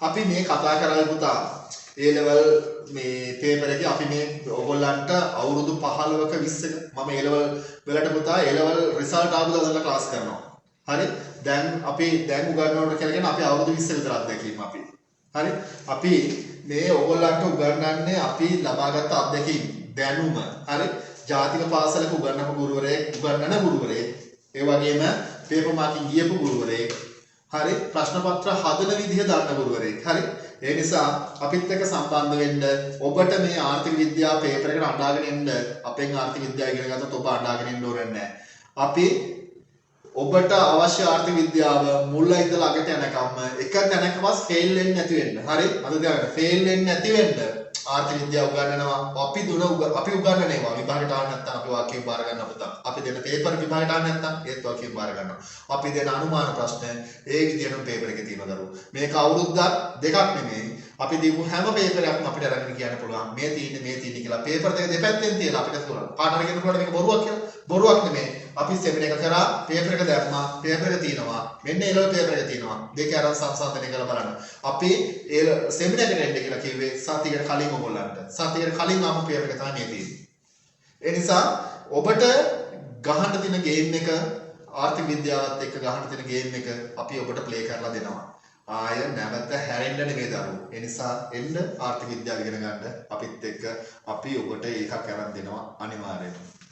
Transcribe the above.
අපි මේ කතා කරලා පුතා A level මේ පේපර් එකේ අපි මේ ඔයගොල්ලන්ට අවුරුදු 15ක 20ක මම A level වලට පුතා A level result ආපු දවසට ක්ලාස් කරනවා. හරි? දැන් අපි දැන් උගන්වනකොට කියලා අපි අවුරුදු 20 විතර අත්දැකීම් අපි. හරි? අපි මේ ඔයගොල්ලන්ට උගන්වන්නේ අපි ලබාගත් අත්දැකීම් දැනුම. හරි? ජාතික පාසලක උගන්වන ගුරුවරයෙක් ඒ වගේම පේපර් මාකින් ගියපු ගුරුවරයෙක් හරි ප්‍රශ්න පත්‍ර හදන විදිහ දන්න ගුරුවරයෙක් හරි ඒ නිසා අපිත් එක්ක සම්බන්ධ වෙන්න ඔබට මේ ආර්ථික විද්‍යාව පේපර් එකට අඬාගෙන එන්න අපෙන් ආර්ථික විද්‍යාව ඉගෙන ගත්තොත් ඔබ අඬාගෙන එන්න ඕනේ නැහැ. අපි ඔබට අවශ්‍ය ආර්ථික විද්‍යාව මුල ඉඳලා අගට යනකම් එක තැනකවත් ෆේල් වෙන්නේ නැති වෙන්න. හරි? අද දැන් ෆේල් වෙන්නේ නැති වෙන්න ආර්ථික විද්‍යාව උගන්වනවා. අපි උගන්වනවා. විභාගයට ආව නැත්නම් අපි වාක්‍යය බාර ගන්න පුතා. අපි දෙන පේපර් විභාගයට ආව නැත්නම් ඒත් වාක්‍යය බාර ගන්නවා. අපි දෙන අනුමාන ප්‍රශ්න ඒ විදිහටම පේපර් එකේ තියෙනවා දරුවෝ. මේක අවුරුද්දක් දෙකක් නෙමෙයි. අපි දීපු හැම පේපරයක්ම අපිට අරගෙන කියන්න පුළුවන්. මේ තියෙන්නේ කියලා. පේපර් දෙක දෙපැත්තෙන් තියලා අපිට පුළුවන්. පාඩම කියනකොට මේක බොරුවක් කියලා. බොරුවක් නෙමෙයි. අපි සෙමින එක කරා පේපර් එක දැම්මා. පේපර් එක තියෙනවා. මෙන්න ඒ ලෙවල් පේපර් එක තියෙනවා. දෙක අරන් සංසන්දනය කරලා බලන්න. අපි ඒ සෙමින එකට එන්න කියලා කිව්වේ සතියකට කලින් ඔයගොල්ලන්ට. සතියකට කලින් ආපු පේපර් එක තමයි මේ තියෙන්නේ. ඒ නිසා ඔබට ගහන්න තියෙන ගේම් එක ආර්ථික විද්‍යාවත් එක්ක ගහන්න තියෙන ගේම් එක අපි ඔබට ප්ලේ කරලා දෙනවා. ආය නැවත හැරෙන්න නෙමෙයි දරුවෝ. ඒ නිසා එන්න ආර්ථික විද්‍යාව ඉගෙන ගන්න අපිත් එක්ක අපි ඔබට ඒකක් කරන් දෙනවා අනිවාර්යයෙන්ම.